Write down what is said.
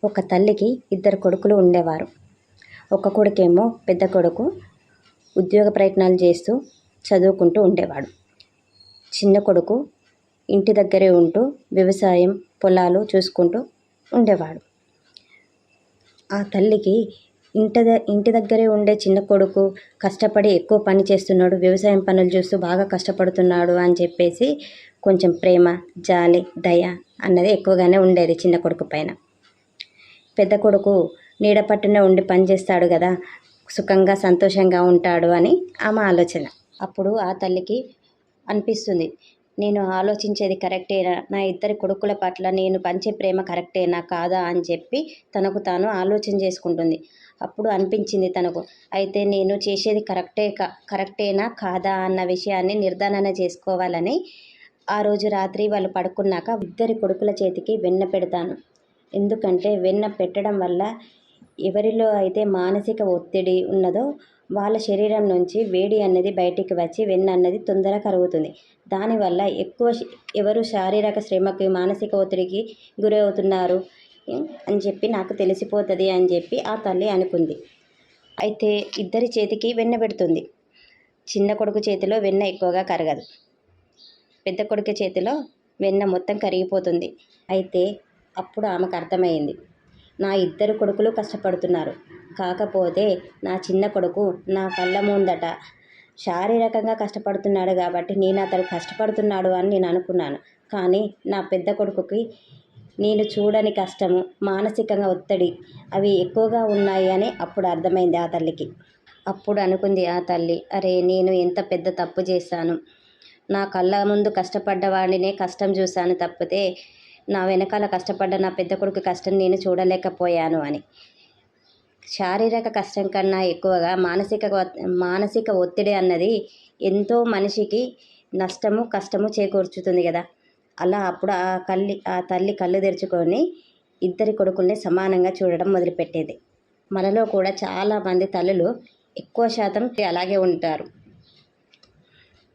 ఒక తల్లికి ఇద్దరు కొడుకులు ఉండేవారు. ఒక కొడుకేమో పెద్ద కొడుకు ఉద్యోగ ప్రయత్నాలు చేస్తూ చదువుకుంటూ ఉండేవాడు. చిన్న కొడుకు ఇంటి దగ్గరే ఉంటూ వ్యవసాయం పొలాలు చూసుకుంటూ ఉండేవాడు. ఆ తల్లికి ఇంటి దగ్గరే ఉండే చిన్న కొడుకు కష్టపడి ఎక్కువ పని చేస్తున్నాడు, వ్యవసాయం పనులు చూస్తూ బాగా కష్టపడుతున్నాడు అని చెప్పేసి కొంచెం ప్రేమ, జాలి, దయ అన్నది ఎక్కువగానే ఉండేది చిన్న కొడుకు పైన. పెద్ద కొడుకు నీడ పట్టునే ఉండి పని చేస్తాడు కదా, సుఖంగా సంతోషంగా ఉంటాడు అని ఆమె ఆలోచన. అప్పుడు ఆ తల్లికి అనిపిస్తుంది, నేను ఆలోచించేది కరెక్టేనా, నా ఇద్దరి కొడుకుల పట్ల నేను పంచే ప్రేమ కరెక్టేనా కాదా అని చెప్పి తనకు తాను ఆలోచన చేసుకుంటుంది. అప్పుడు అనిపించింది తనకు, అయితే నేను చేసేది కరెక్టేనా కాదా అన్న విషయాన్ని నిర్ధారణ చేసుకోవాలని ఆ రోజు రాత్రి వాళ్ళు పడుకున్నాక ఇద్దరి కొడుకుల చేతికి వెన్న పెడతాను. ఎందుకంటే వెన్న పెట్టడం వల్ల ఎవరిలో అయితే మానసిక ఒత్తిడి ఉన్నదో వాళ్ళ శరీరం నుంచి వేడి అన్నది బయటికి వచ్చి వెన్న అన్నది తొందరగా కరుగుతుంది. దానివల్ల ఎవరు శారీరక శ్రమకి మానసిక ఒత్తిడికి గురవుతున్నారు అని చెప్పి నాకు తెలిసిపోతుంది అని చెప్పి ఆ తల్లి అనుకుంది. అయితే ఇద్దరి చేతికి వెన్న పెడుతుంది. చిన్న కొడుకు చేతిలో వెన్న ఎక్కువగా కరగదు, పెద్ద కొడుకు చేతిలో వెన్న మొత్తం కరిగిపోతుంది. అయితే అప్పుడు ఆమెకు అర్థమైంది, నా ఇద్దరు కొడుకులు కష్టపడుతున్నారు, కాకపోతే నా చిన్న కొడుకు నా కళ్ళ ముందట శారీరకంగా కష్టపడుతున్నాడు కాబట్టి నేను అతడు కష్టపడుతున్నాడు అని నేను అనుకున్నాను. కానీ నా పెద్ద కొడుకుకి నేను చూడని కష్టము, మానసికంగా ఒత్తిడి అవి ఎక్కువగా ఉన్నాయి అని అప్పుడు అర్థమైంది ఆ తల్లికి. అప్పుడు అనుకుంది ఆ తల్లి, అరే నేను ఎంత పెద్ద తప్పు చేశాను, నా కళ్ళ ముందు కష్టపడ్డవాడినే కష్టం చూశాను తప్పితే నా వెనకాల కష్టపడ్డ నా పెద్ద కొడుకు కష్టం నేను చూడలేకపోయాను అని. శారీరక కష్టం కన్నా ఎక్కువగా మానసిక ఒత్తిడి అన్నది ఎంతో మనిషికి నష్టము కష్టము చేకూర్చుతుంది కదా. అలా అప్పుడు ఆ తల్లి కళ్ళు తెరుచుకొని ఇద్దరి కొడుకుల్ని సమానంగా చూడడం మొదలుపెట్టేది. మనలో కూడా చాలామంది తల్లులు ఎక్కువ శాతం అలాగే ఉంటారు.